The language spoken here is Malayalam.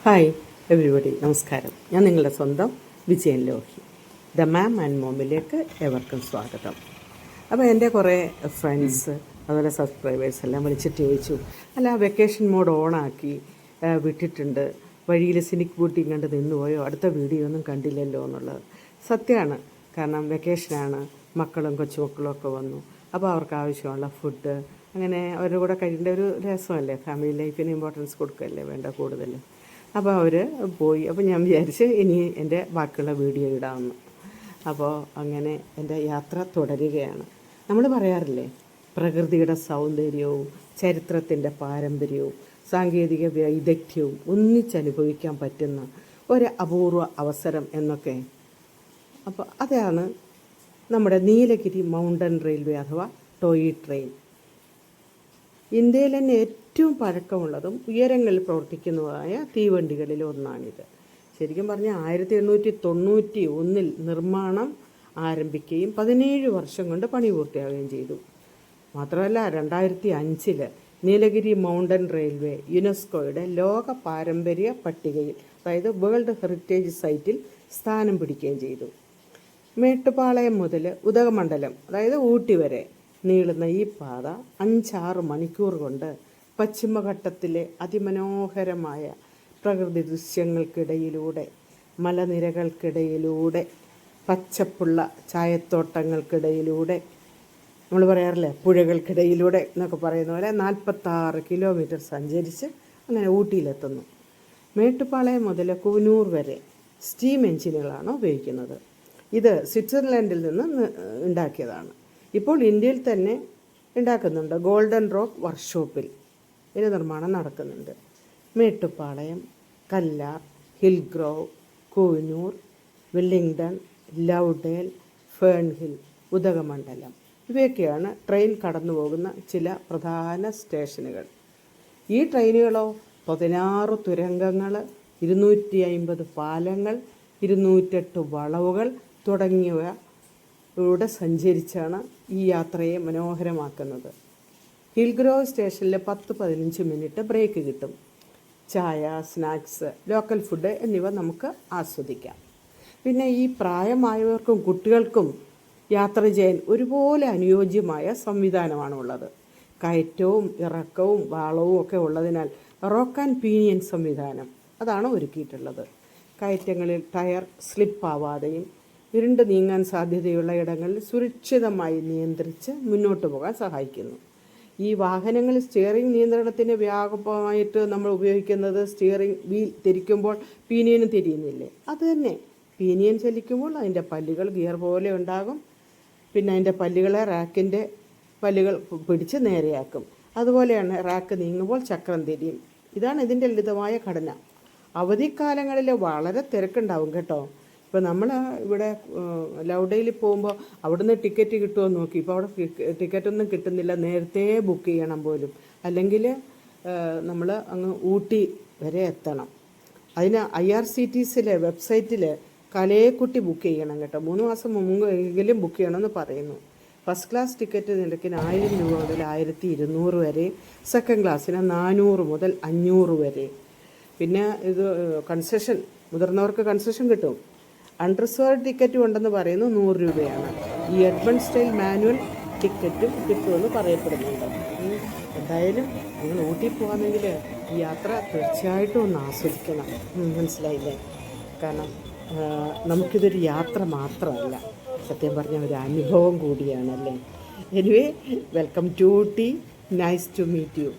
ഹായ് എവരിബഡി, നമസ്കാരം. ഞാൻ നിങ്ങളുടെ സ്വന്തം Vijayan Lohi. The mom and മോമിലേക്ക് ഏവർക്കും സ്വാഗതം. അപ്പോൾ എൻ്റെ കുറേ ഫ്രണ്ട്സ് അതുപോലെ സബ്സ്ക്രൈബേഴ്സ് എല്ലാം വിളിച്ചിട്ട് ചോദിച്ചു, അല്ല വെക്കേഷൻ മോഡ് ഓണാക്കി വിട്ടിട്ടുണ്ട്, വഴിയിൽ സിനിക് ബൂട്ടിങ് കണ്ട് നിന്നുപോയോ, അടുത്ത വീഡിയോ ഒന്നും കണ്ടില്ലല്ലോ എന്നുള്ളത്. സത്യമാണ്. കാരണം വെക്കേഷനാണ്, മക്കളും കൊച്ചുമക്കളും ഒക്കെ വന്നു. അപ്പോൾ അവർക്ക് ആവശ്യമുള്ള ഫുഡ് അങ്ങനെ അവരുടെ കൂടെ കഴിയേണ്ട ഒരു രസമല്ലേ, ഫാമിലി ലൈഫിന് ഇമ്പോർട്ടൻസ് കൊടുക്കുകയല്ലേ വേണ്ട കൂടുതൽ. അപ്പോൾ അവർ പോയി. അപ്പോൾ ഞാൻ വിചാരിച്ച് ഇനി എൻ്റെ ബാക്കിയുള്ള വീഡിയോ ഇടാമെന്ന്. അപ്പോൾ അങ്ങനെ എൻ്റെ യാത്ര തുടരുകയാണ്. നമ്മൾ പറയാറില്ലേ, പ്രകൃതിയുടെ സൗന്ദര്യവും ചരിത്രത്തിൻ്റെ പാരമ്പര്യവും സാങ്കേതിക വൈദഗ്ധ്യവും ഒന്നിച്ചനുഭവിക്കാൻ പറ്റുന്ന ഒരു അപൂർവ അവസരം എന്നൊക്കെ. അപ്പോൾ അതാണ് നമ്മുടെ നീലഗിരി മൗണ്ടൻ റെയിൽവേ അഥവാ ടോയ് ട്രെയിൻ. ഇന്ത്യയിൽ തന്നെ ഏറ്റവും പഴക്കമുള്ളതും ഉയരങ്ങളിൽ പ്രവർത്തിക്കുന്നതായ തീവണ്ടികളിൽ ഒന്നാണിത്. ശരിക്കും പറഞ്ഞാൽ 1891 നിർമ്മാണം ആരംഭിക്കുകയും 17 വർഷം കൊണ്ട് പണി പൂർത്തിയാവുകയും ചെയ്തു. മാത്രമല്ല 2005 നീലഗിരി മൗണ്ടൻ റെയിൽവേ യുനെസ്കോയുടെ ലോക പാരമ്പര്യ പട്ടികയിൽ, അതായത് വേൾഡ് ഹെറിറ്റേജ് സൈറ്റിൽ സ്ഥാനം പിടിക്കുകയും ചെയ്തു. മേട്ടുപ്പാളയം മുതൽ ഉദകമണ്ഡലം, അതായത് ഊട്ടി വരെ നീളുന്ന ഈ പാത 5-6 മണിക്കൂർ കൊണ്ട് പശ്ചിമഘട്ടത്തിലെ അതിമനോഹരമായ പ്രകൃതി ദൃശ്യങ്ങൾക്കിടയിലൂടെ, മലനിരകൾക്കിടയിലൂടെ, പച്ചപ്പുള്ള ചായത്തോട്ടങ്ങൾക്കിടയിലൂടെ, നമ്മൾ പറയാറില്ലേ പുഴകൾക്കിടയിലൂടെ എന്നൊക്കെ പറയുന്ന പോലെ 46 കിലോമീറ്റർ സഞ്ചരിച്ച് അങ്ങനെ ഊട്ടിയിലെത്തുന്നു. മേട്ടുപ്പാളയം മുതൽ കൂനൂർ വരെ സ്റ്റീം എഞ്ചിനുകളാണ് ഉപയോഗിക്കുന്നത്. ഇത് സ്വിറ്റ്സർലൻഡിൽ നിന്ന് ഉണ്ടാക്കിയതാണ്. ഇപ്പോൾ ഇന്ത്യയിൽ തന്നെ ഉണ്ടാക്കുന്നുണ്ട്. ഗോൾഡൻ റോക്ക് വർക്ക്ഷോപ്പിൽ ഇതിന് നിർമ്മാണം നടക്കുന്നുണ്ട്. മേട്ടുപ്പാളയം, കല്ലാർ, ഹിൽഗ്രോവ്, കൂനൂർ, വെല്ലിംഗ്ടൺ, ലൗഡേൽ, ഫേൺഹിൽ, ഉദകമണ്ഡലം ഇവയൊക്കെയാണ് ട്രെയിൻ കടന്നു പോകുന്ന ചില പ്രധാന സ്റ്റേഷനുകൾ. ഈ ട്രെയിനുകളോ 16 തുരങ്കങ്ങൾ, 250 പാലങ്ങൾ, 208 വളവുകൾ തുടങ്ങിയവയുടെ സഞ്ചരിച്ചാണ് ഈ യാത്രയെ മനോഹരമാക്കുന്നത്. ഹിൽഗ്രോവ് സ്റ്റേഷനിൽ 10-15 മിനിറ്റ് ബ്രേക്ക് കിട്ടും. ചായ, സ്നാക്സ്, ലോക്കൽ ഫുഡ് എന്നിവ നമുക്ക് ആസ്വദിക്കാം. പിന്നെ ഈ പ്രായമായവർക്കും കുട്ടികൾക്കും യാത്ര ചെയ്യാൻ ഒരുപോലെ അനുയോജ്യമായ സംവിധാനമാണുള്ളത്. കയറ്റവും ഇറക്കവും വാളവും ഒക്കെ ഉള്ളതിനാൽ റോക്ക് ആൻഡ് പീനിയൻ സംവിധാനം അതാണ് ഒരുക്കിയിട്ടുള്ളത്. കയറ്റങ്ങളിൽ ടയർ സ്ലിപ്പാവാതെയും ഇരുണ്ട് നീങ്ങാൻ സാധ്യതയുള്ള ഇടങ്ങളിൽ സുരക്ഷിതമായി നിയന്ത്രിച്ച് മുന്നോട്ട് പോകാൻ സഹായിക്കുന്നു. ഈ വാഹനങ്ങളിൽ സ്റ്റിയറിംഗ് നിയന്ത്രണത്തിന് വ്യാപകമായിട്ട് നമ്മൾ ഉപയോഗിക്കുന്നത് സ്റ്റിയറിംഗ് വീൽ തിരിക്കുമ്പോൾ പീനിയനും തിരിയുന്നില്ലേ, അത് തന്നെ. പീനിയൻ ചലിക്കുമ്പോൾ അതിൻ്റെ പല്ലുകൾ ഗിയർ പോലെ ഉണ്ടാകും. പിന്നെ അതിൻ്റെ പല്ലുകളെ റാക്കിൻ്റെ പല്ലുകൾ പിടിച്ച് നേരെയാക്കും. അതുപോലെയാണ് റാക്ക് നീങ്ങുമ്പോൾ ചക്രം തിരിയും. ഇതാണ് ഇതിൻ്റെ ലളിതമായ ഘടന. അവധിക്കാലങ്ങളിൽ വളരെ തിരക്കുണ്ടാവും കേട്ടോ. ഇപ്പോൾ നമ്മൾ ഇവിടെ ലൗഡയിൽ പോകുമ്പോൾ അവിടുന്ന് ടിക്കറ്റ് കിട്ടുമോ നോക്കി. ഇപ്പോൾ അവിടെ ടിക്കറ്റൊന്നും കിട്ടുന്നില്ല, നേരത്തെ ബുക്ക് ചെയ്യണം പോലും. അല്ലെങ്കിൽ നമ്മൾ അങ്ങ് ഊട്ടി വരെ എത്തണം. അതിന് IRCTCയിലെ വെബ്സൈറ്റിൽ കലയെക്കുട്ടി ബുക്ക് ചെയ്യണം കേട്ടോ. 3 മാസം മുമ്പെങ്കിലും ബുക്ക് ചെയ്യണമെന്ന് പറയുന്നു. ഫസ്റ്റ് ക്ലാസ് ടിക്കറ്റ് നിരക്കിന് 1000 രൂപ മുതൽ 1200 വരെ, സെക്കൻഡ് ക്ലാസ്സിന് 400 മുതൽ 500 വരെ. പിന്നെ ഇത് കൺസെഷൻ, മുതിർന്നവർക്ക് കൺസെഷൻ കിട്ടും. അൺറിസർവ്ഡ് ടിക്കറ്റും ഉണ്ടെന്ന് പറയുന്നു, 100 രൂപയാണ്. ഈ എഡ്മണ്ട് സ്റ്റൈൽ മാനുവൽ ടിക്കറ്റും കിട്ടുമെന്ന് പറയപ്പെടുന്നുണ്ട്. എന്തായാലും നിങ്ങൾ ഊട്ടി പോകാമെങ്കിൽ ഈ യാത്ര തീർച്ചയായിട്ടും ഒന്ന് ആസ്വദിക്കണം. മനസ്സിലായില്ലേ? കാരണം നമുക്കിതൊരു യാത്ര മാത്രമല്ല, സത്യം പറഞ്ഞ ഒരു അനുഭവം കൂടിയാണല്ലേ. Anyway, welcome to Ooty. Nice to meet U.